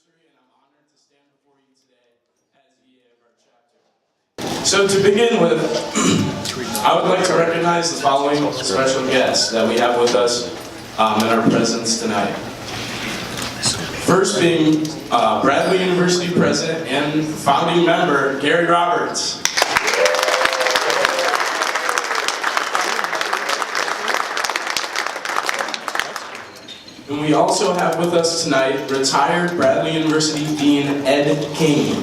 anniversary, and I'm honored to stand before you today as EA of our chapter. So to begin with, I would like to recognize the following special guests that we have with us in our presence tonight. First being Bradley University President and founding member, Gary Roberts. And we also have with us tonight retired Bradley University Dean Ed King.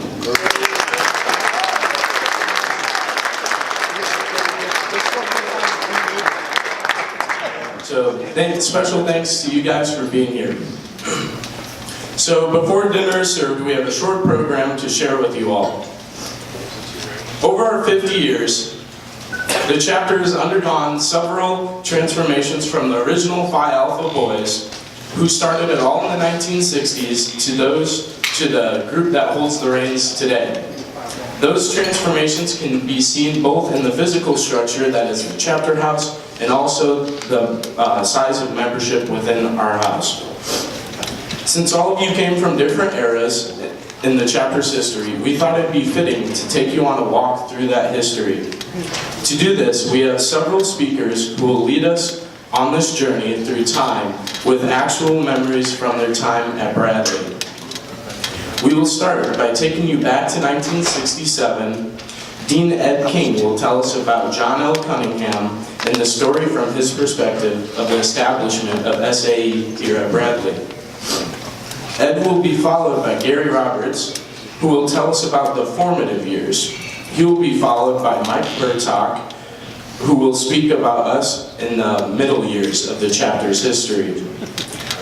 So special thanks to you guys for being here. So before dinner is served, we have a short program to share with you all. Over our 50 years, the chapter has undergone several transformations from the original Phi Alpha boys, who started it all in the 1960s, to the group that holds the reins today. Those transformations can be seen both in the physical structure, that is the chapter house, and also the size of membership within our house. Since all of you came from different eras in the chapter's history, we thought it'd be fitting to take you on a walk through that history. To do this, we have several speakers who will lead us on this journey through time with actual memories from their time at Bradley. We will start by taking you back to 1967. Dean Ed King will tell us about John L. Cunningham and the story from his perspective of the establishment of SAE here at Bradley. Ed will be followed by Gary Roberts, who will tell us about the formative years. He will be followed by Mike Bertok, who will speak about us in the middle years of the chapter's history.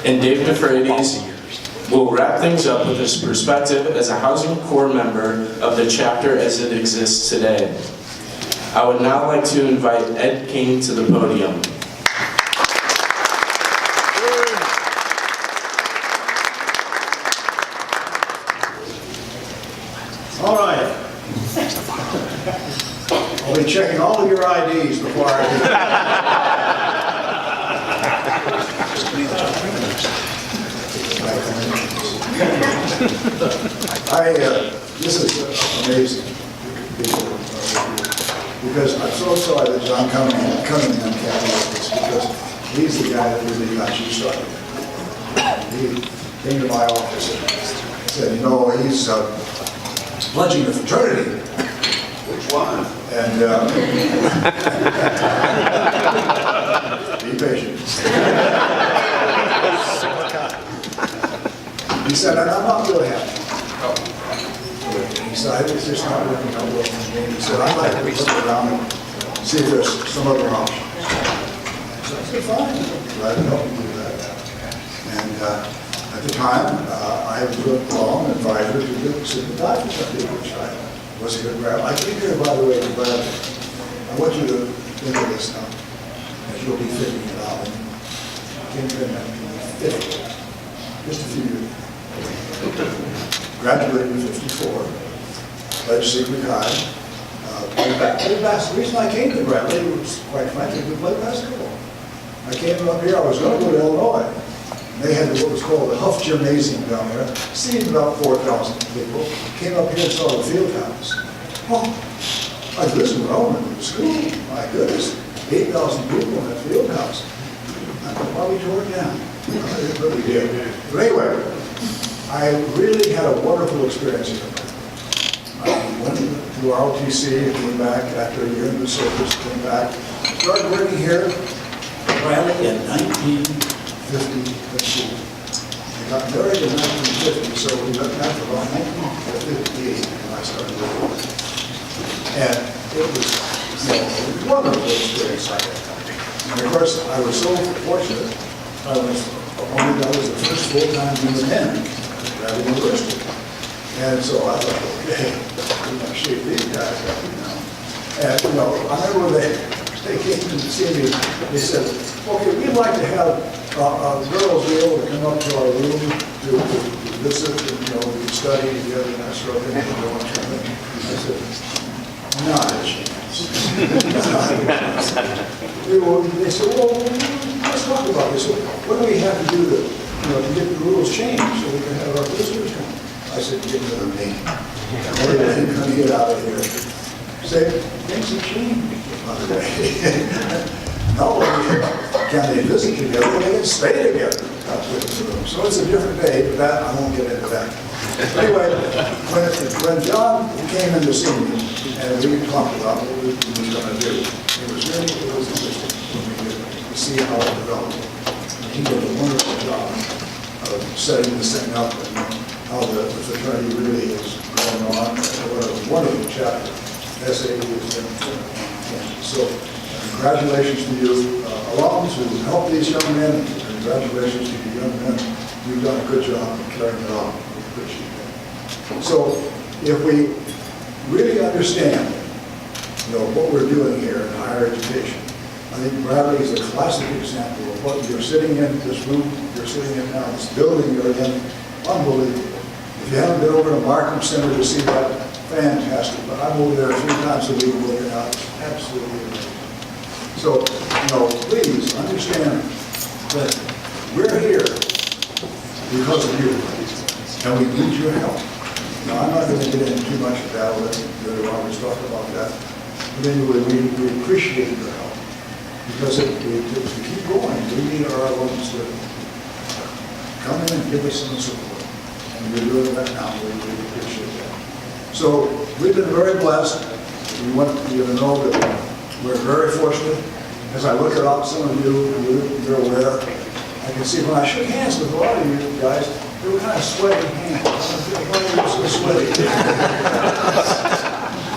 And Dave DeFreitas will wrap things up with his perspective as a housing core member of the chapter as it exists today. I would now like to invite Ed King to the podium. All right. I'll be checking all of your IDs before I this is amazing, because I'm so sorry that John Cunningham can't do this, because he's the guy that really got you started. He came to my office and said, you know, he's pledging the fraternity. Which one? And be patient. He said, and I'm not really happy. He said, it's just not working out well for me. He said, I'd like to look around and see if there's some other options. So I said, fine, glad to help you do that. And at the time, I was doing law and advisor to the City Doctors, which I was a good grab. I came here, by the way, to Bradley. I want you to think of this now, as you'll be figuring it out. I came here in 1950, just a few years. Graduated in 54, pledged Secret High, played basketball. The reason I came to Bradley was, quite frankly, to play basketball. I came up here, I was going to go to Illinois. They had what was called the Huff Gymnasium down there, seated about 4,000 people. Came up here and saw the field house. Oh, I listened when I went to school. My goodness, 8,000 people in that field house. I could probably tore it down. It really did. But anyway, I really had a wonderful experience here. I went to ROTC and came back after a year in the service, came back, started working here, Bradley in 1952. I got married in 1950, so we went back to about 1958 when I started working. And it was, a wonderful experience I had. And of course, I was so fortunate, I was the first full-time human at University. And so I thought, okay, I'm going to shape these guys up, And, I remember they came to see me, they said, okay, we'd like to have girls be able to come up to our room to visit, and, we can study together and that sort of thing. I said, not a chance. They said, well, let's talk about this. What do we have to do to get the rules changed so we can have our visitors come. I said, get rid of me. What are you going to get out of here? Say, things have changed, by the way. No, can they visit together? They can stay together. So it's a different day, but that, I won't get into that. Anyway, when John came in to see me, and we talked about what we were going to do, it was interesting for me to see how it developed. He did a wonderful job of setting this thing up and how the fraternity really is going on. What a wonderful chapter SAE has been. So congratulations to you. Allow them to help these young men. Congratulations to you young men. You've done a good job of carrying it on. We appreciate that. So if we really understand, what we're doing here in higher education, I think Bradley is a classic example of what you're sitting in, this room you're sitting in now, this building you're in, unbelievable. If you haven't been over to Markham Center to see that, fantastic. But I'm over there 3 times a week looking out. It's absolutely amazing. So, please understand that we're here because of you, and we need your help. Now, I'm not going to get into too much of that. I'll let the other Roberts talk about that. But anyway, we appreciate your help because to keep going, we need our alums to come in and give us some support. And we're doing that now. We really appreciate that. So, we've been very blessed. We want you to know that we're very fortunate. As I look at some of you, you're aware, I can see when I shook hands with a lot of you guys, they were kind of sweaty hands. Why are you so sweaty?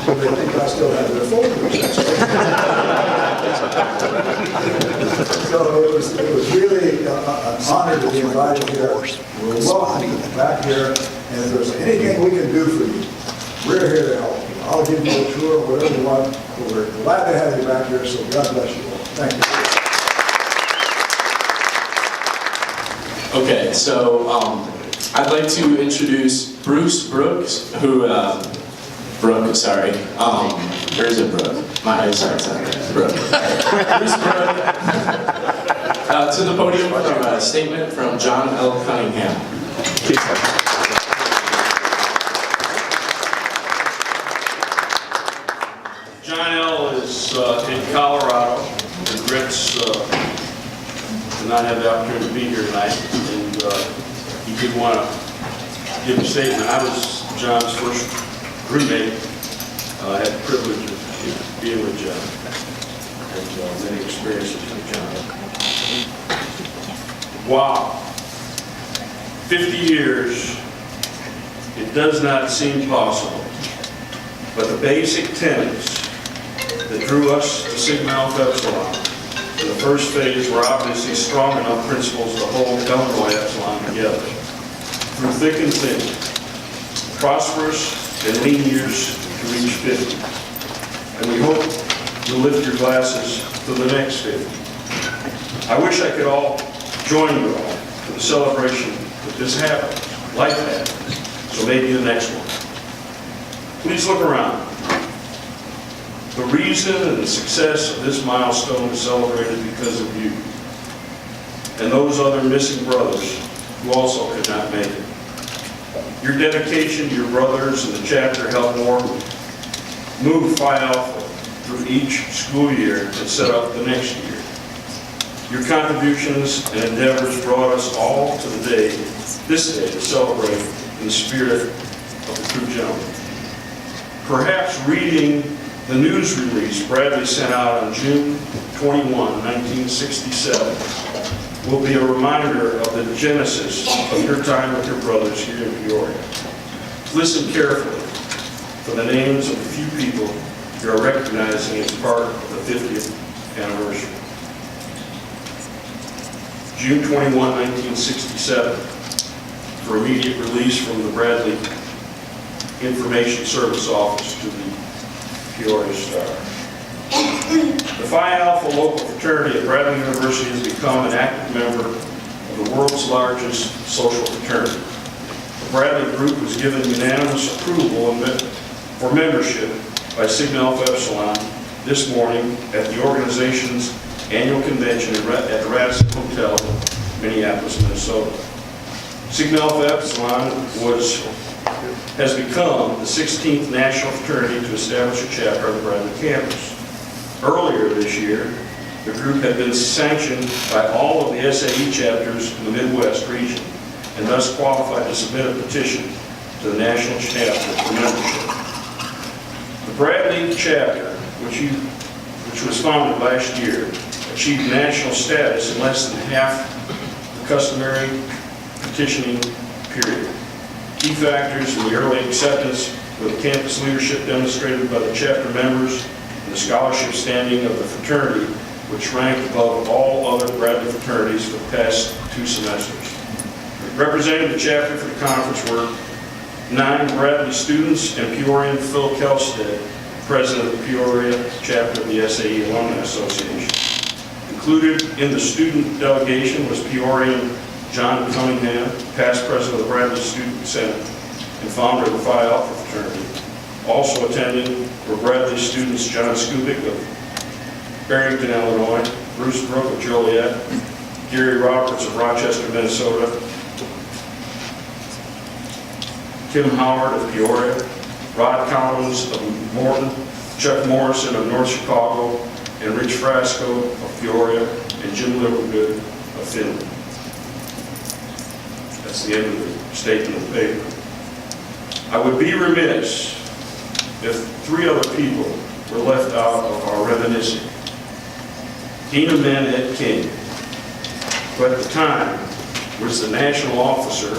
They think I still have their folders. So it was really an honor to be invited here. We're welcome back here, and if there's anything we can do for you, we're here to help you. I'll give you a tour, whatever you want. We're glad to have you back here, so God bless you all. Thank you. Okay, so I'd like to introduce Bruce Brooks, who, Brooke, sorry. Where is it, Brooke? My eyesight's not there. Brooke. Bruce Brooke, to the podium for a statement from John L. Cunningham. John L. is in Colorado, regrets to not have the opportunity to be here tonight, and he did want to give a statement. I was John's first roommate. I had the privilege of being with John, and many experiences with John. Wow. 50 years, it does not seem possible, but the basic tenets that drew us to Sigma Alpha Epsilon in the first phase were obviously strong enough principles to hold Illinois Epsilon together. Through thick and thin, prosperous and lean years to reach 50. And we hope you'll lift your glasses to the next 50. I wish I could all join you all for the celebration that this happened, life happened, so maybe the next one. Please look around. The reason and the success of this milestone is celebrated because of you and those other missing brothers who also could not make it. Your dedication to your brothers and the chapter helped move Phi Alpha through each school year and set up the next year. Your contributions and endeavors brought us all to this day to celebrate in the spirit of the true gentleman. Perhaps reading the news release Bradley sent out on June 21, 1967 will be a reminder of the genesis of your time with your brothers here in Peoria. Listen carefully for the names of the few people you are recognizing as part of the 50th anniversary. June 21, 1967, for immediate release from the Bradley Information Service Office to the Peoria Star. The Phi Alpha local fraternity at Bradley University has become an active member of the world's largest social fraternity. The Bradley group was given unanimous approval for membership by Sigma Alpha Epsilon this morning at the organization's annual convention at the Radisson Hotel in Minneapolis, Minnesota. Sigma Alpha Epsilon has become the 16th national fraternity to establish a chapter on the Bradley campus. Earlier this year, the group had been sanctioned by all of the SAE chapters in the Midwest region, and thus qualified to submit a petition to the national chapter for membership. The Bradley chapter, which was founded last year, achieved national status in less than half the customary petitioning period. Key factors in the early acceptance were the campus leadership demonstrated by the chapter members and the scholarship standing of the fraternity, which ranked above all other Bradley fraternities for the past 2 semesters. Representing the chapter for the conference were 9 Bradley students and Peorian Phil Kelstead, president of the Peoria chapter of the SAE Alumni Association. Included in the student delegation was Peorian John Cunningham, past president of the Bradley Student Senate and founder of the Phi Alpha fraternity. Also attending were Bradley students John Skubik of Barrington, Illinois, Bruce Brook of Joliet, Gary Roberts of Rochester, Minnesota, Tim Howard of Peoria, Rod Collins of Morton, Chuck Morrison of North Chicago, and Rich Frasco of Peoria, and Jim Littlegood of Finland. That's the end of the statement of the paper. I would be remiss if 3 other people were left out of our reminiscing. Dean Ed King, who at the time was the national officer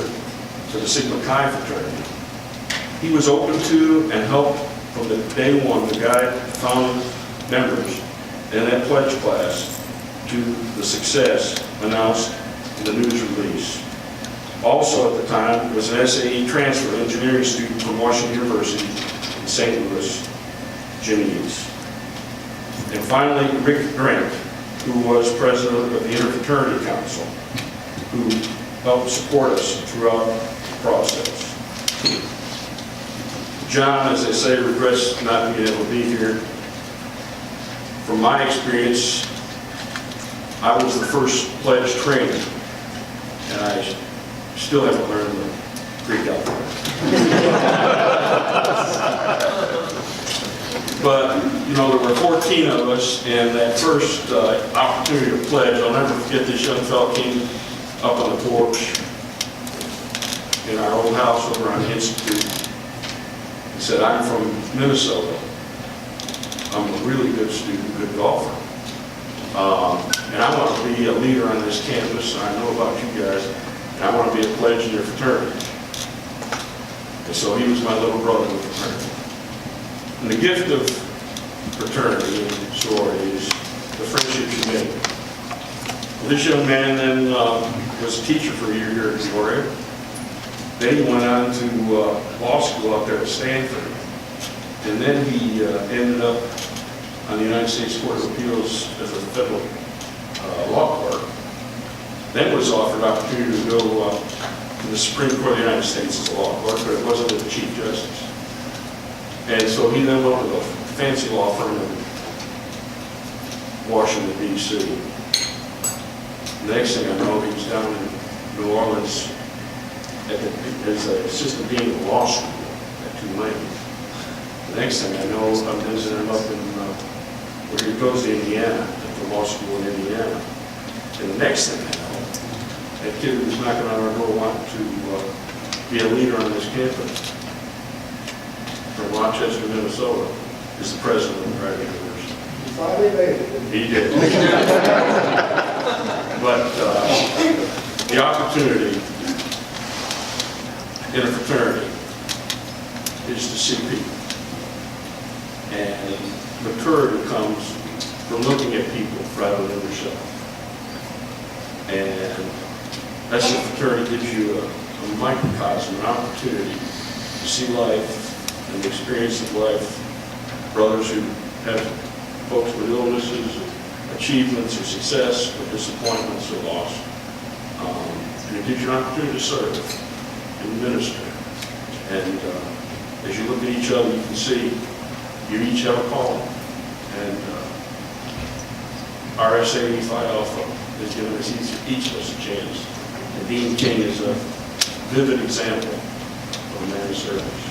to the Sigma Chi fraternity. He was open to and helped from the day one the guide founding members in that pledge class to the success announced in the news release. Also at the time was an SAE transfer engineering student from Washington University in St. Louis, Jimmy East. And finally, Rick Drink, who was president of the Interfraternity Council, who helped support us throughout the process. John, as I say, regrets not being able to be here. From my experience, I was the first pledge trainer, and I still haven't learned the Greek alphabet. But, you know, there were 14 of us, and that first opportunity to pledge, I'll never forget this young fellow came up on the porch in our old house over on the Institute. He said, "I'm from Minnesota. I'm a really good student, good golfer. And I want to be a leader on this campus, and I know about you guys, and I want to be a pledge in your fraternity." And so he was my little brother in the fraternity. And the gift of fraternity and sorority is the friendships you make. Well, this young man then was a teacher for a year here at Peoria. Then he went on to law school out there at Stanford. And then he ended up on the United States Court of Appeals as a federal law clerk. Then was offered opportunity to go to the Supreme Court of the United States as a law clerk, but it wasn't as a Chief Justice. And so he then went to a fancy law firm in Washington, D.C. The next thing I know, he was down in New Orleans as an assistant dean of law school at Tulane. The next thing I know, I'm visiting him up in where he goes to Indiana, at the law school in Indiana. And the next thing I know, that kid who was knocking on our door wanted to be a leader on this campus from Rochester, Minnesota, is the president of the Bradley University. You finally made it. He did. But the opportunity in a fraternity is to see people. And maturity comes from looking at people rather than yourself. And that's what fraternity gives you a microcosm, an opportunity to see life and the experience of life, brothers who have folks with illnesses, or achievements, or success, or disappointments, or loss. And it gives you an opportunity to serve and minister. And as you look at each other, you can see you each have a calling. And our SAE Phi Alpha has given us each of us a chance. And Dean King is a vivid example of a man's service.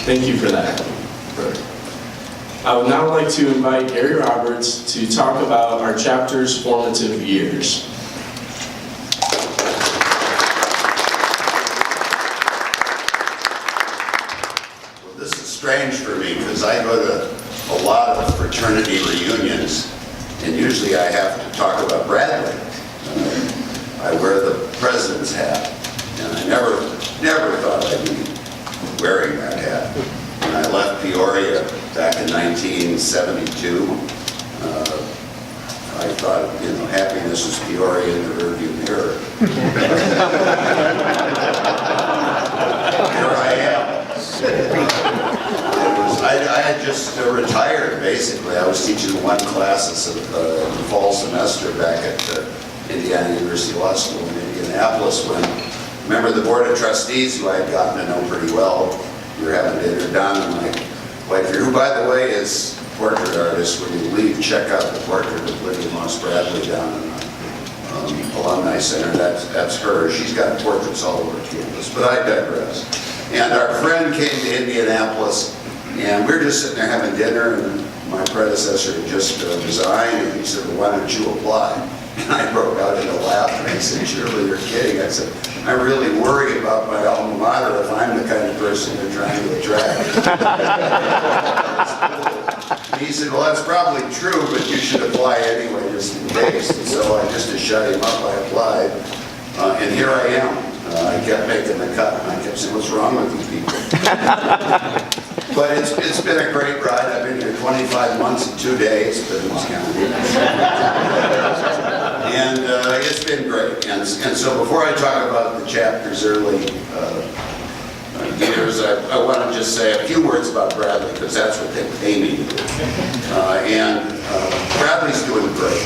Thank you for that. I would now like to invite Gary Roberts to talk about our chapter's formative years. This is strange for me because I go to a lot of fraternity reunions, and usually I have to talk about Bradley. I wear the president's hat, and I never thought I'd be wearing that hat. When I left Peoria back in 1972, I thought, happiness was Peoria in the rearview mirror. Here I am. I had just retired, basically. I was teaching one class in the fall semester back at Indiana University Law School in Indianapolis when, remember the Board of Trustees, who I had gotten to know pretty well, we were having dinner down, and my wife here, who by the way is a portrait artist, when you leave, check out the portrait of Lydia Moss Bradley down in the Alumni Center. That's her. She's got portraits all over campus, but I digress. And our friend came to Indianapolis, and we were just sitting there having dinner, and my predecessor had just resigned, and he said, well, why don't you apply? And I broke out into a laugh, and I said, surely you're kidding. I said, I really worry about my alma mater if I'm the kind of person they're trying to attract. And he said, well, that's probably true, but you should apply anyway, just in case. And so I, just to shut him up, I applied, and here I am. I kept making the cut, and I kept saying, what's wrong with you people? But it's been a great ride. I've been here 25 months and 2 days, but it was counting. And it's been great. And so before I talk about the chapter's early years, I want to just say a few words about Bradley, because that's what they pay me to do. Bradley's doing great.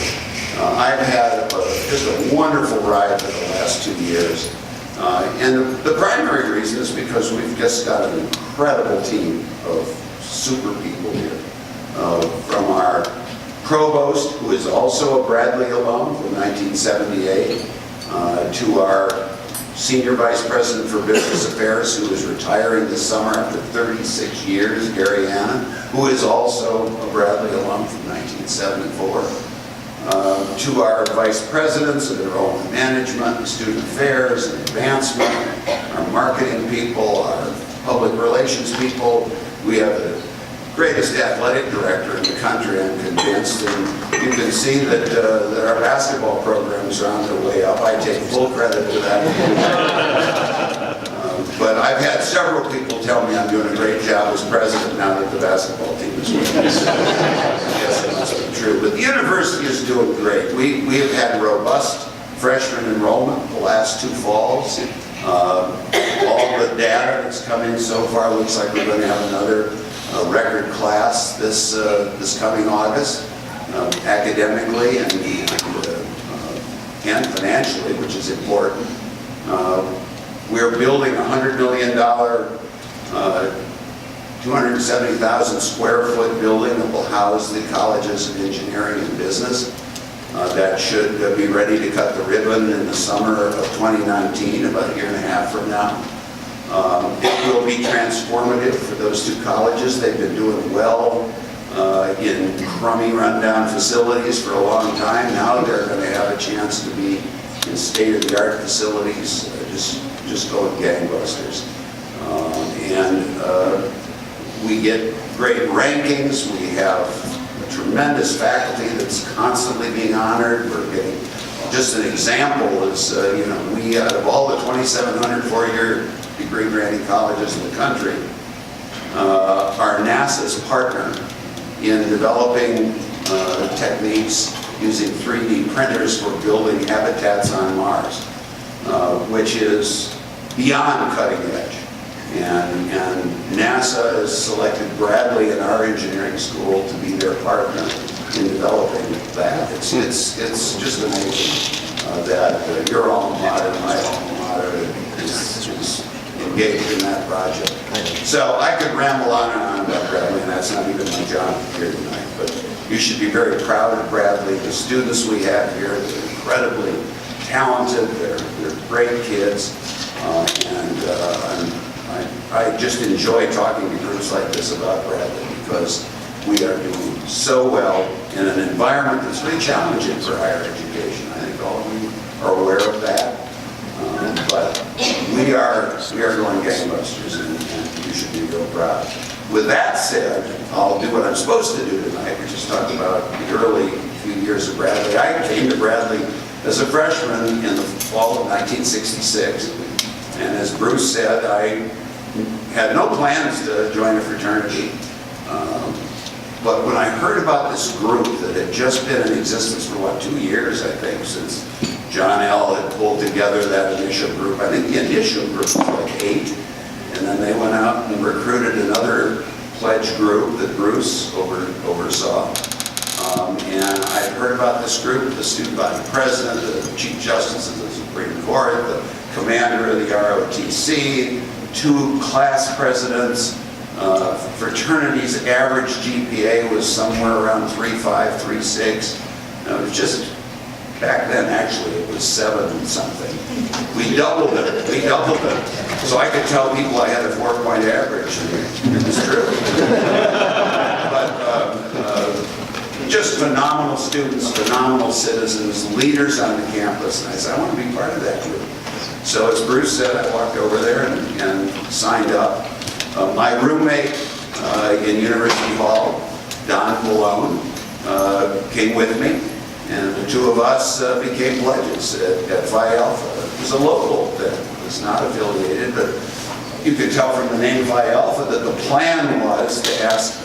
I've had just a wonderful ride for the last 2 years. And the primary reason is because we've just got an incredible team of super people here. From our provost, who is also a Bradley alum from 1978, to our senior vice president for business affairs, who is retiring this summer after 36 years, Gary Anna, who is also a Bradley alum from 1974. To our vice presidents of enrollment management, student affairs, and advancement, our marketing people, our public relations people. We have the greatest athletic director in the country, I'm convinced, and you can see that our basketball programs are on their way up. I take full credit for that. But I've had several people tell me I'm doing a great job as president now that the basketball team is winning. Yes, it must be true. But the university is doing great. We have had robust freshman enrollment the last 2 falls. All the data that's come in so far looks like we're going to have another record class this coming August, academically and financially, which is important. We're building a $100 million, 270,000 square foot building that will house the colleges of engineering and business. That should be ready to cut the ribbon in the summer of 2019, about a year and a half from now. It will be transformative for those 2 colleges. They've been doing well in crummy, rundown facilities for a long time. Now they're going to have a chance to be in state-of-the-art facilities, just going gangbusters. We get great rankings. We have a tremendous faculty that's constantly being honored. We're getting, just an example is, we, out of all the 2,700 four-year degree granting colleges in the country, are NASA's partner in developing techniques using 3D printers for building habitats on Mars, which is beyond cutting edge. And NASA has selected Bradley and our engineering school to be their partner in developing that. It's just amazing that your alma mater, my alma mater, is engaged in that project. So I could ramble on and on about Bradley, and that's not even my job here tonight. But You should be very proud of Bradley. The students we have here, they're incredibly talented, they're great kids, I just enjoy talking to groups like this about Bradley because we are doing so well in an environment that's really challenging for higher education. I think all of you are aware of that. But we are going gangbusters, and you should be real proud. With that said, I'll do what I'm supposed to do tonight, which is talk about the early few years of Bradley. I came to Bradley as a freshman in the fall of 1966, and as Bruce said, I had no plans to join a fraternity. But when I heard about this group that had just been in existence for, 2 years, I think, since John L. had pulled together that initial group. I think the initial group was like 8, and then they went out and recruited another pledge group that Bruce oversaw. And I heard about this group, the student body president, the chief justice of the Supreme Court, the commander of the ROTC, 2 class presidents. Fraternity's average GPA was somewhere around 3.5, 3.6. It was just, back then actually it was 7 something. We doubled it. So I could tell people I had a 4-point average. It was true. But just phenomenal students, phenomenal citizens, leaders on the campus. And I said, I want to be part of that group. So as Bruce said, I walked over there and signed up. My roommate in University Hall, Don Malone, came with me, and the 2 of us became pledges at Phi Alpha. It was a local thing, it was not affiliated, but you could tell from the name Phi Alpha that the plan was to ask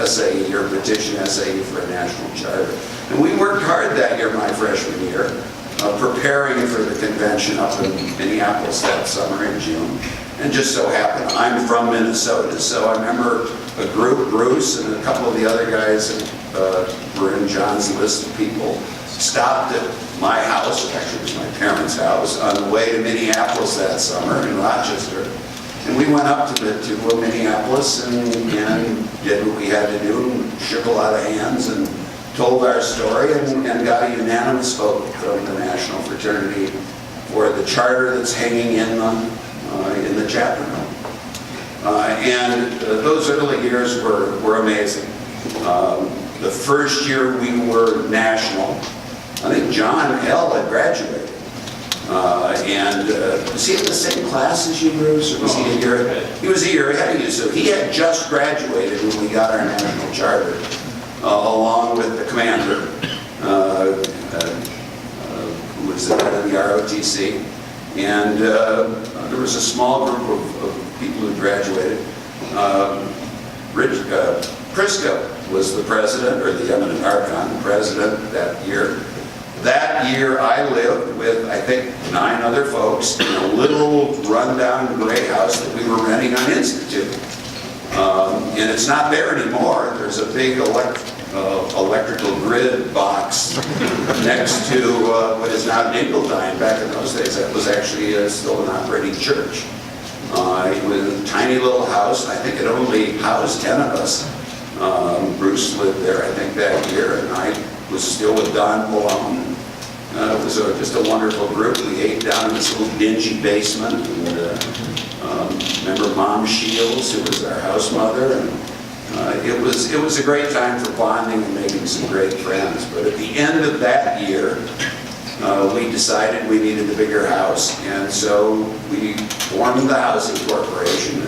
SAE or petition SAE for a national charter. And we worked hard that year, my freshman year, preparing for the convention up in Minneapolis that summer in June. And just so happened, I'm from Minnesota, so I remember a group, Bruce and a couple of the other guys that were in John's list of people, stopped at my house, actually it was my parents' house, on the way to Minneapolis that summer in Rochester. And we went up to Minneapolis and did what we had to do, and shook a lot of hands and told our story and got a unanimous vote from the National Fraternity for the charter that's hanging in the chapter room. And those early years were amazing. The first year we were national, I think John L. had graduated. Was he in the same class as you, Bruce? Or was he a year ahead? He was a year ahead of you, so he had just graduated when we got our national charter, along with the commander, who was the head of the ROTC. And there was a small group of people who graduated. Prisco was the president, or the eminent archon, the president that year. That year I lived with, I think, 9 other folks in a little rundown gray house that we were renting on Institute. And it's not there anymore. There's a big electrical grid box next to what is now Dingeldine. Back in those days, that was actually still an operating church. It was a tiny little house. I think it only housed 10 of us. Bruce lived there, I think, that year, and I was still with Don Malone. It was just a wonderful group. We ate down in this little dingy basement. And, remember Mom Shields, who was our house mother, and it was a great time for bonding and making some great friends. But at the end of that year, we decided we needed a bigger house, and so we formed the housing corporation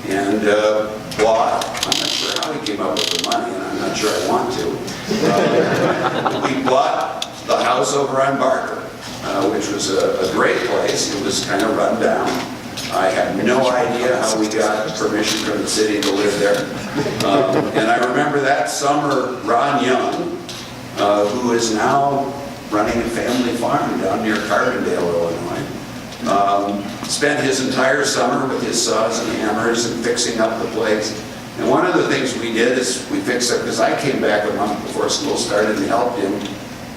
and bought. I'm not sure how we came up with the money, and I'm not sure I want to. We bought the house over on Barker, which was a great place. It was kind of run down. I have no idea how we got permission from the city to live there. And I remember that summer, Ron Young, who is now running a family farm down near Carbondale, Illinois, spent his entire summer with his saws and hammers and fixing up the place. And one of the things we did is we fixed up, because I came back a month before school started and helped him,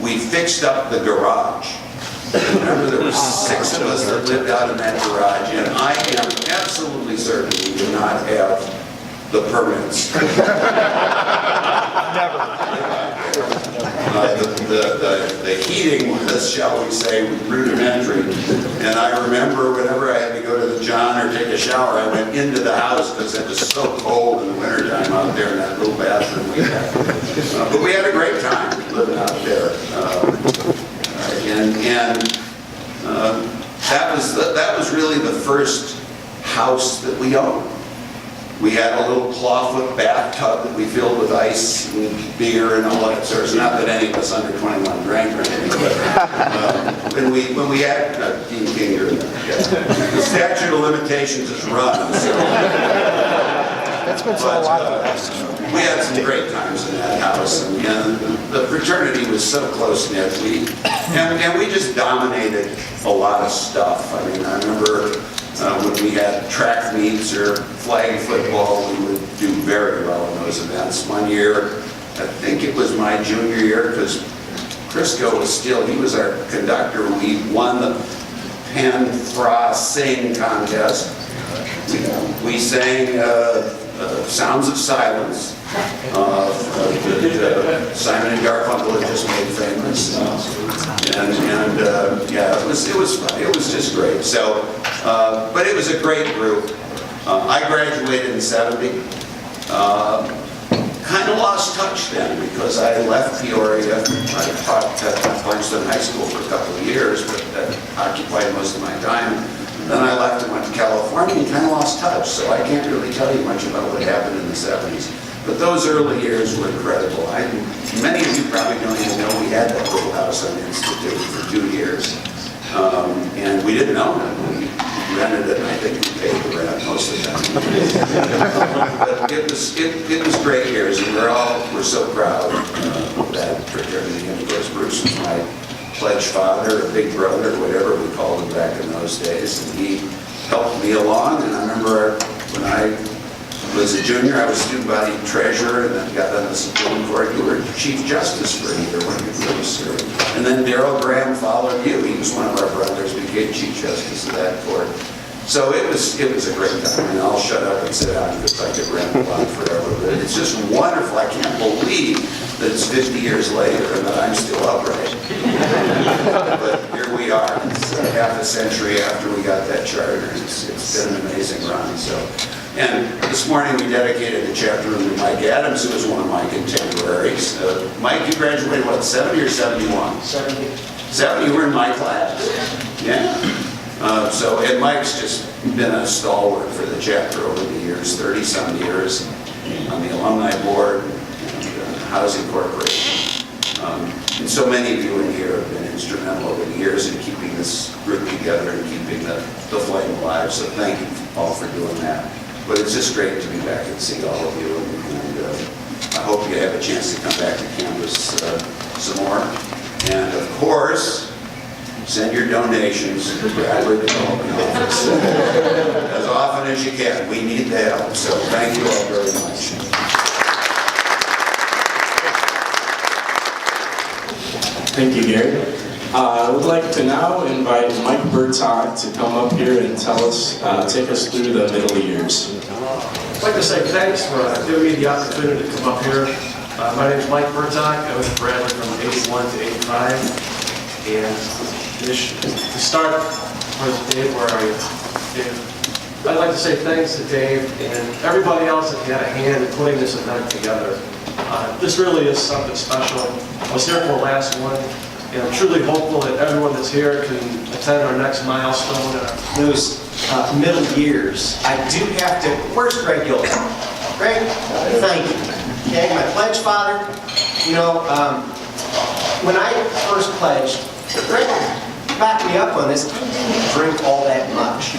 we fixed up the garage. Remember, there were 6 of us that lived out in that garage, and I am absolutely certain we did not have the permits. The heating was, shall we say, rudimentary. And I remember whenever I had to go to the John or take a shower, I went into the house because it was so cold in the wintertime out there in that little bathroom we had. But we had a great time living out there. That was really the first house that we owned. We had a little clawfoot bathtub that we filled with ice and beer and all that sort of stuff. Not that any of us under 21 drank or anything, but when we had Dean King, the statute of limitations is run. So. We had some great times in that house, and the fraternity was so close-knit. And we just dominated a lot of stuff. I mean, I remember when we had track meets or flag football, we would do very well in those events. One year, I think it was my junior year, because Crisco he was our conductor. We won the Pen Fra Sing contest. We sang Sounds of Silence. Simon and Garfunkel had just made famous, yeah, it was fun. It was just great. So, but it was a great group. I graduated in '70. Kind of lost touch then because I left Peoria. I taught at Princeton High School for a couple of years, but that occupied most of my time. Then I left and went to California and kind of lost touch, so I can't really tell you much about what happened in the '70s. But those early years were incredible. Many of you probably don't even know we had that little house on the Institute for 2 years. And we didn't own it. We rented it, and I think we paid the rent most of the time. But it was great years, and we're so proud of that fraternity. And of course, Bruce was my pledge father, or big brother, whatever we called him back in those days. And he helped me along, and I remember when I was a junior, I was student body treasurer, and then got on the Supreme Court. You were Chief Justice for a year when you first served. And then Darrell Graham followed you. He was one of our brothers, became Chief Justice of that court. So it was a great time. And I'll shut up and sit down because I could ramble on forever. But it's just wonderful. I can't believe that it's 50 years later and that I'm still upright. But here we are. It's half a century after we got that charter. It's been an amazing run. And this morning we dedicated the chapter room to Mike Adams, who was one of my contemporaries. Mike, you graduated, what, 70 or 71? 70. 70, you were in my class? Yeah. And Mike's just been a stalwart for the chapter over the years, 30-some years, on the alumni board, and Housing Corporation. And so many of you in here have been instrumental over the years in keeping this group together and keeping the flame alive. So thank you all for doing that. But it's just great to be back and see all of you, and I hope you have a chance to come back to campus some more. And of course, send your donations to the Bradley Development Office as often as you can. We need the help, so thank you all very much. Thank you, Gary. I would like to now invite Mike Bertok to come up here and take us through the middle years. I'd like to say thanks for giving me the opportunity to come up here. My name is Mike Bertok. I was at Bradley from 81 to 85. And to start, where's Dave? Where are you? Dave. I'd like to say thanks to Dave and everybody else that had a hand in putting this event together. This really is something special. I was here for the last one. And I'm truly hopeful that everyone that's here can attend our next milestone. Those middle years, I do have to, where's Greg Gilbert? Greg, thank you. Okay, my pledge father, when I first pledged, Greg backed me up on this, I didn't drink all that much.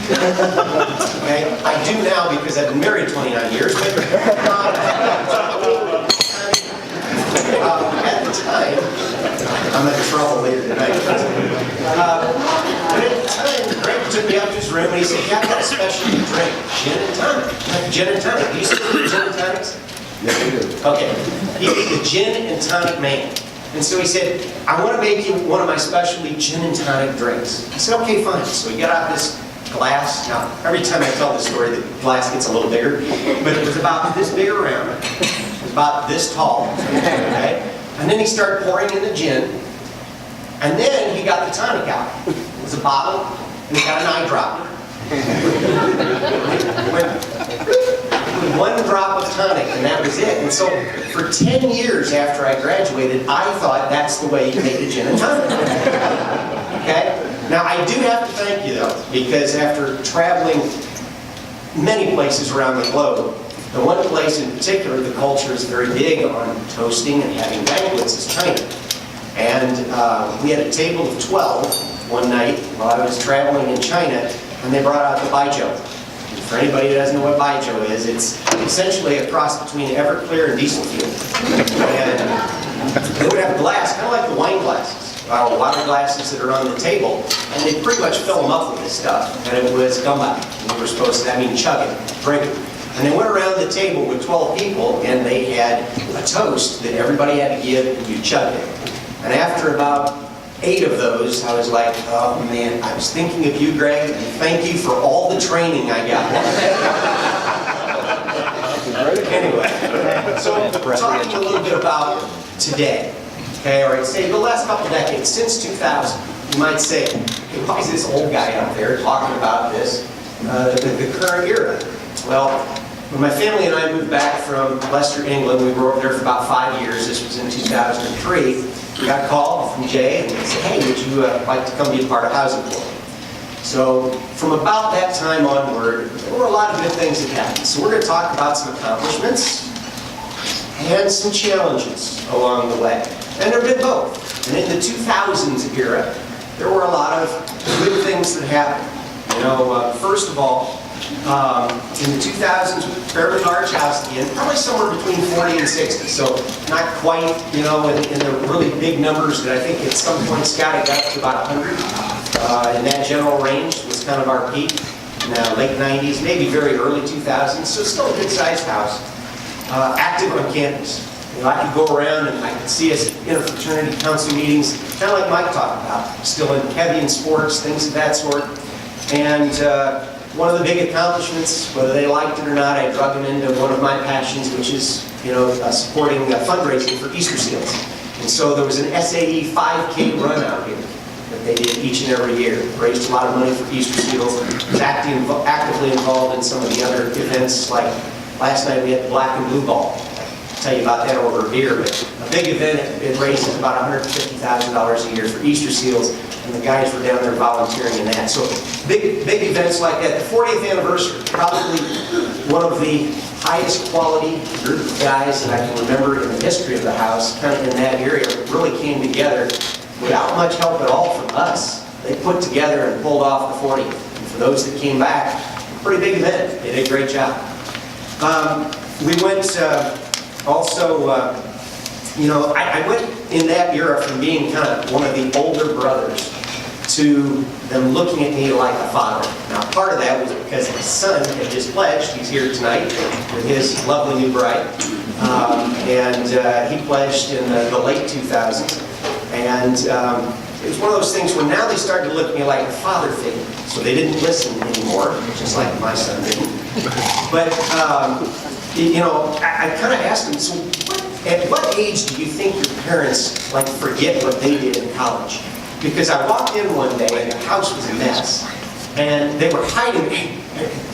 Okay, I do now because I've been married 29 years, but at the time, I'm in trouble later tonight. But at the time, Greg took me up to his room and he said, "Yeah, I've got a specialty drink, gin and tonic." I'm like, gin and tonic? Do you still do gin and tonics? Yeah, we do. Okay. He was the gin and tonic man. And so he said, "I want to make you one of my specialty gin and tonic drinks." I said, "Okay, fine." So he got out this glass. Now, every time I tell this story, the glass gets a little bigger. But it was about this big around. It was about this tall, okay? And then he started pouring in the gin, and then he got the tonic out. It was a bottle, and he got an eye dropper. One drop of tonic, and that was it. And so for 10 years after I graduated, I thought that's the way you make a gin and tonic. Okay? Now, I do have to thank you, though, because after traveling many places around the globe, the one place in particular, the culture is very big on toasting and having banquets is China. And we had a table of 12 one night while I was traveling in China, and they brought out the baijiu. And for anybody who doesn't know what baijiu is, it's essentially a cross between Everclear and diesel fuel. And they would have a glass, kind of like the wine glasses, or water glasses that are on the table, and they pretty much fill them up with this stuff. And it was gumba. And we were supposed to, chug it, drink it. And they went around the table with 12 people, and they had a toast that everybody had to give, and you chugged it. And after about 8 of those, I was like, oh man, I was thinking of you, Greg, and thank you for all the training I got. Anyway, so talking a little bit about today, okay, or I'd say the last couple decades, since 2000, you might say, okay, why is this old guy up there talking about this, the current era? Well, when my family and I moved back from Leicester, England, we were over there for about 5 years. This was in 2003. We got a call from Jay, and he said, hey, would you like to come be a part of Housing Corps? So from about that time onward, there were a lot of good things that happened. So we're going to talk about some accomplishments and some challenges along the way. And there have been both. And in the 2000s era, there were a lot of good things that happened. First of all, in the 2000s, fairly large house again, probably somewhere between 40 and 60, so not quite, in the really big numbers that I think at some point Scott had got up to about 100. In that general range was kind of our peak in the late 90s, maybe very early 2000s, so still a good-sized house. Active on campus. I could go around and I could see us in fraternity council meetings, kind of like Mike talked about, still heavy in sports, things of that sort. And one of the big accomplishments, whether they liked it or not, I drug them into one of my passions, which is, supporting fundraising for Easter Seals. And so there was an SAE 5K run out here that they did each and every year. Raised a lot of money for Easter Seals. Was actively involved in some of the other events, like last night we had the Black and Blue Ball. I'll tell you about that over a beer, but a big event, it raises about $150,000 a year for Easter Seals. And the guys were down there volunteering in that. So big events like that. The 40th anniversary, probably one of the highest quality group of guys that I can remember in the history of the house, kind of in that area, really came together without much help at all from us. They put together and pulled off the 40th. And for those that came back, pretty big event. They did a great job. We went I went in that era from being kind of one of the older brothers to them looking at me like a father. Now, part of that was because his son had just pledged. He's here tonight with his lovely new bride. He pledged in the late 2000s. And it was one of those things where now they started to look at me like a father figure. So they didn't listen anymore, just like my son didn't. But, I kind of asked them, so at what age do you think your parents forget what they did in college? Because I walked in one day and the house was a mess, and they were hiding. Hey,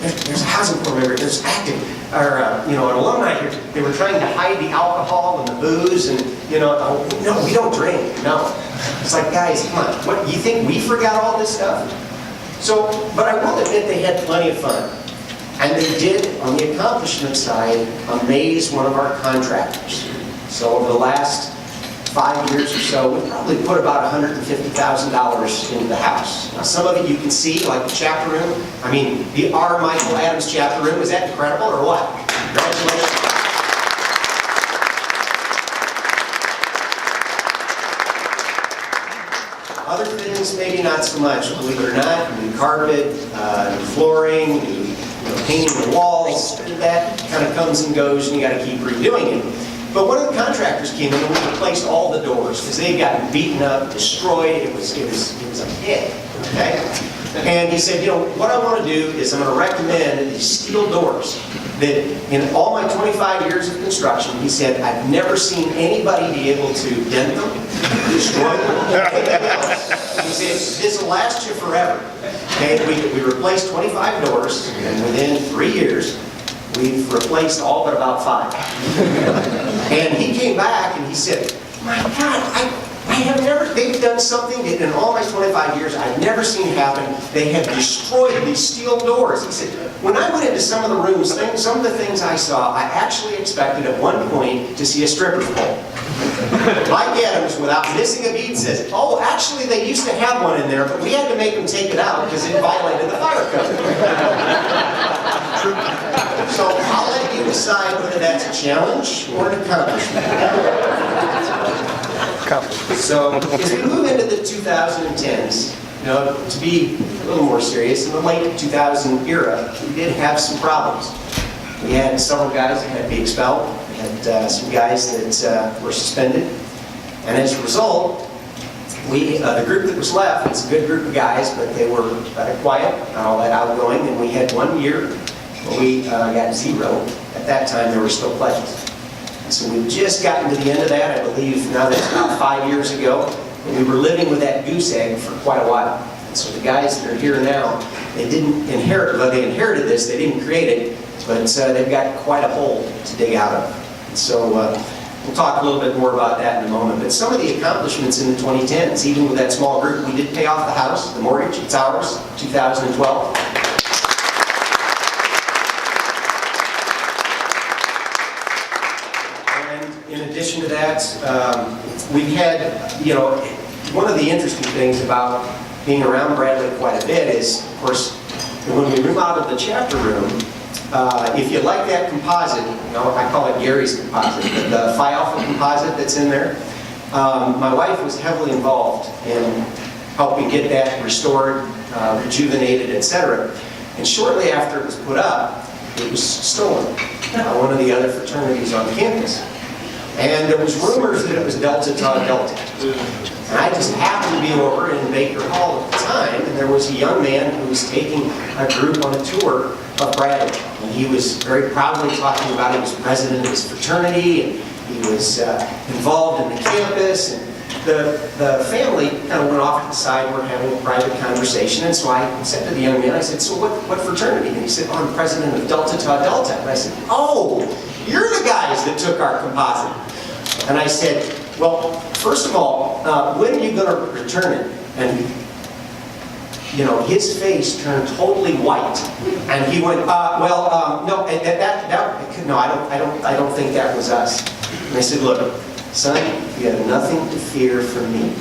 there's a Housing Corps member. There's an alumni here. They were trying to hide the alcohol and the booze, and no, we don't drink. No, it's like, guys, come on. What you think we forgot all this stuff? So, but I will admit they had plenty of fun. And they did, on the accomplishment side, amaze one of our contractors. So over the last 5 years or so, we probably put about $150,000 into the house. Now some of it you can see, like the chapter room. The R. Michael Adams chapter room, is that incredible or what? Congratulations. Other things, maybe not so much, believe it or not. New carpet, new flooring, new painting the walls, that kind of comes and goes, and you got to keep redoing it. But one of the contractors came in and we replaced all the doors because they had gotten beaten up, destroyed. It was a hit. Okay. And he said, you know, what I want to do is I'm going to recommend these steel doors that in all my 25 years of construction, he said, I've never seen anybody be able to dent them, destroy them. He said, this will last you forever. Okay, we replaced 25 doors, and within 3 years, we've replaced all but about 5. And he came back and he said, my God, I have never, they've done something that in all my 25 years I've never seen happen. They have destroyed these steel doors. He said, when I went into some of the rooms, some of the things I saw, I actually expected at one point to see a stripper's pole. Mike Adams, without missing a beat, says, oh, actually they used to have one in there, but we had to make them take it out because it violated the fire code. So I'll let you decide whether that's a challenge or an accomplishment. So as we move into the 2010s, you know, to be a little more serious, in the late 2000 era, we did have some problems. We had several guys that had to be expelled. We had some guys that were suspended. And as a result, the group that was left, it's a good group of guys, but they were kind of quiet, not all that outgoing. And we had 1 year where we got 0. At that time, there were still pledges. So we've just gotten to the end of that, I believe now that's about 5 years ago. And we were living with that goose egg for quite a while. And so the guys that are here now, they didn't inherit, well, they inherited this, they didn't create it, but they've got quite a hole to dig out of. And so we'll talk a little bit more about that in a moment. But some of the accomplishments in the 2010s, even with that small group, we did pay off the house, the mortgage, it's ours, 2012. In addition to that, we've had, you know, one of the interesting things about being around Bradley quite a bit is, of course, when we remodeled the chapter room, if you like that composite, you know, I call it Gary's composite, the Phi Alpha composite that's in there, my wife was heavily involved in helping get that restored, rejuvenated, etc. And shortly after it was put up, it was stolen by one of the other fraternities on campus. And there was rumors that it was Delta Tau Delta. And I just happened to be over in Baker Hall at the time, and there was a young man who was taking a group on a tour of Bradley. And he was very proudly talking about he was president of his fraternity, and he was involved in the campus. And the family kind of went off to the side. We're having a private conversation. And so I said to the young man, I said, so what fraternity? And he said, oh, I'm president of Delta Tau Delta. And I said, oh, you're the guys that took our composite. And I said, well, first of all, when are you going to return it? And, you know, his face turned totally white. And he went, no, I don't think that was us. And I said, look, son, you have nothing to fear from me.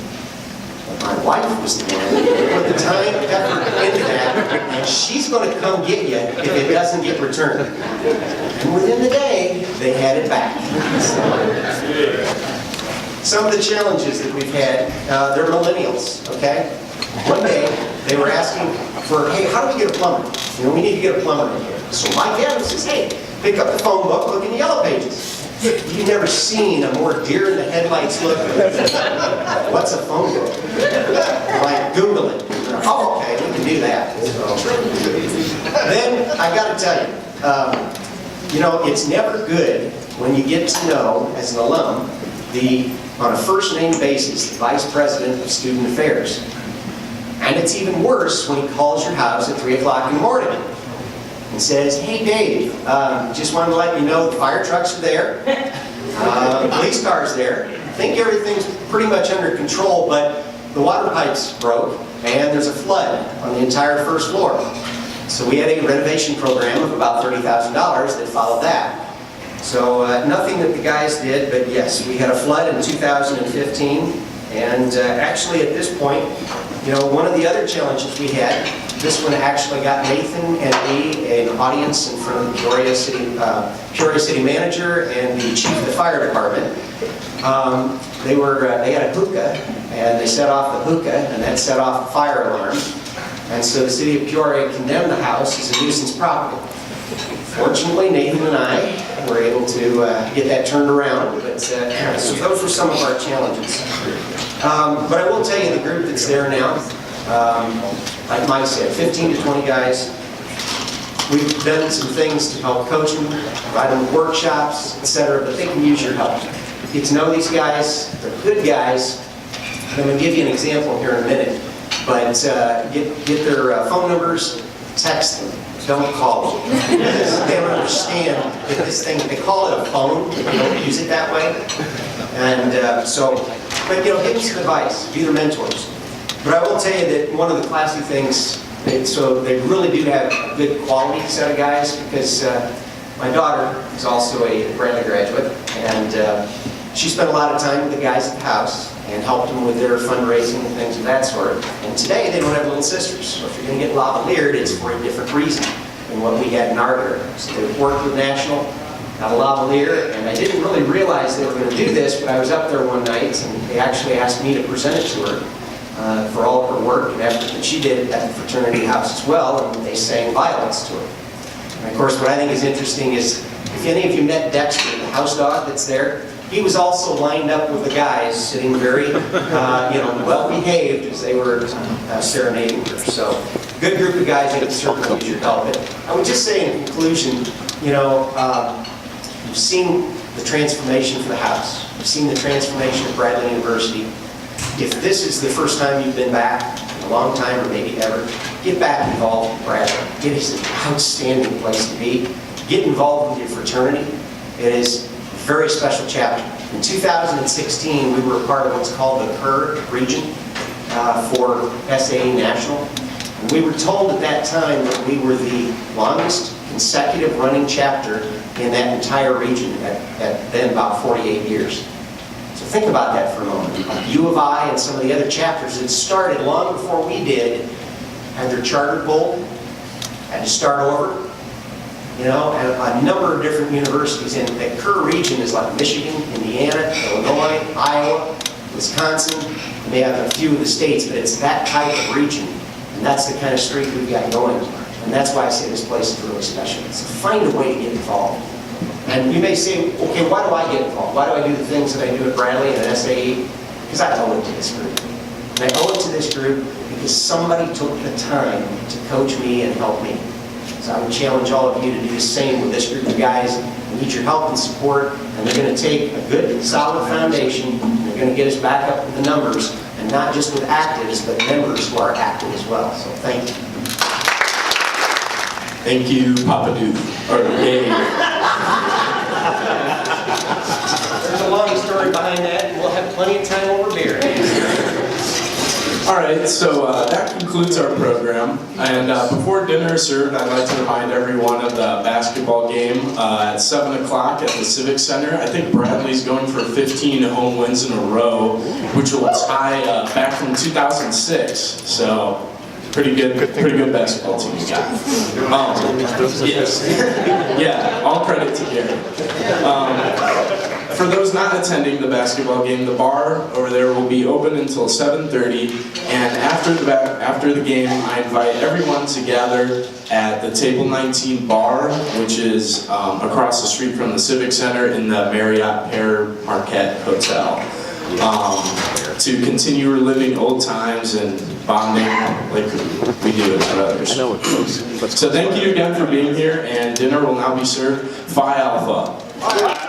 My wife was the one who put the time, effort into that, and she's going to come get you if it doesn't get returned. And within the day, they had it back. Some of the challenges that we've had, they're millennials, okay? One day, they were asking for, hey, how do we get a plumber? You know, we need to get a plumber in here. So Mike Adams says, hey, pick up the phone book, look in the yellow pages. You've never seen a more deer-in-the-headlights look. What's a phone book? Like, Google it. Oh, okay, we can do that. Then, I got to tell you, you know, it's never good when you get to know, as an alum, on a first-name basis, the Vice President of Student Affairs. And it's even worse when he calls your house at 3 o'clock in the morning and says, hey Dave, just wanted to let you know the fire trucks are there, the police car's there, I think everything's pretty much under control, but the water pipes broke and there's a flood on the entire first floor. So we had a renovation program of about $30,000 that followed that. So nothing that the guys did, but yes, we had a flood in 2015, and actually at this point, you know, one of the other challenges we had, this one actually got Nathan and me an audience in front of the Peoria City Manager and the Chief of the Fire Department. They had a hookah, and they set off the hookah, and that set off the fire alarm. And so the City of Peoria condemned the house as a nuisance property. Fortunately, Nathan and I were able to get that turned around, but so those were some of our challenges. But I will tell you, the group that's there now, Like Mike said, 15 to 20 guys. We've done some things to help coach them, provide them with workshops, etc., but they can use your help. Get to know these guys, they're good guys. I'm going to give you an example here in a minute, but get their phone numbers, text them, don't call them. They don't understand that this thing, they call it a phone, they don't use it that way. And but give them some advice, be their mentors. But I will tell you that one of the classy things, so they really do have a good quality set of guys, because my daughter is also a Bradley graduate, and she spent a lot of time with the guys at the house and helped them with their fundraising and things of that sort. And today they don't have little sisters, so if you're going to get lavaliered, it's for a different reason than what we had in our era. So they worked with National, got a lavalier, and I didn't really realize they were going to do this, but I was up there one night and they actually asked me to present it to her. For all of her work and effort that she did at the fraternity house as well, and they sang violets to her. And of course, what I think is interesting is, if any of you met Dexter, the house dog that's there, he was also lined up with the guys, sitting very, well-behaved as they were serenading her. So, good group of guys that can certainly use your help. And I would just say in conclusion, you've seen the transformation for the house. You've seen the transformation of Bradley University. If this is the first time you've been back in a long time, or maybe ever, get back involved with Bradley. It is an outstanding place to be. Get involved with your fraternity. It is a very special chapter. In 2016, we were a part of what's called the Kerr region for SAE National. And we were told at that time that we were the longest consecutive running chapter in that entire region at then about 48 years. So think about that for a moment. U of I and some of the other chapters that started long before we did had their charter pulled, had to start over. And a number of different universities in that Kerr region is like Michigan, Indiana, Illinois, Iowa, Wisconsin. And they have a few of the states, but it's that type of region. And that's the kind of streak we've got going. And that's why I say this place is really special. So find a way to get involved. And you may say, okay, why do I get involved? Why do I do the things that I do at Bradley and at SAE? Because I owe it to this group. And I owe it to this group because somebody took the time to coach me and help me. So I would challenge all of you to do the same with this group of guys. We need your help and support, and they're going to take a good, solid foundation, and they're going to get us back up with the numbers, and not just with actives, but members who are active as well. So thank you. Thank you, Papa Duke, or Dave. There's a long story behind that, and we'll have plenty of time over beer. All right, so that concludes our program. And before dinner is served, I'd like to remind everyone of the basketball game at 7 o'clock at the Civic Center. I think Bradley's going for 15 home wins in a row, which will tie back from 2006. So pretty good basketball team you got. Yes. Yeah, all credit to Gary. For those not attending the basketball game, the bar over there will be open until 7:30, and after the game, I invite everyone to gather at the Table 19 bar, which is across the street from the Civic Center in the Marriott Pear Marquette Hotel, to continue reliving old times and bonding like we do as brothers. So thank you again for being here, and dinner will now be served. Phi Alpha.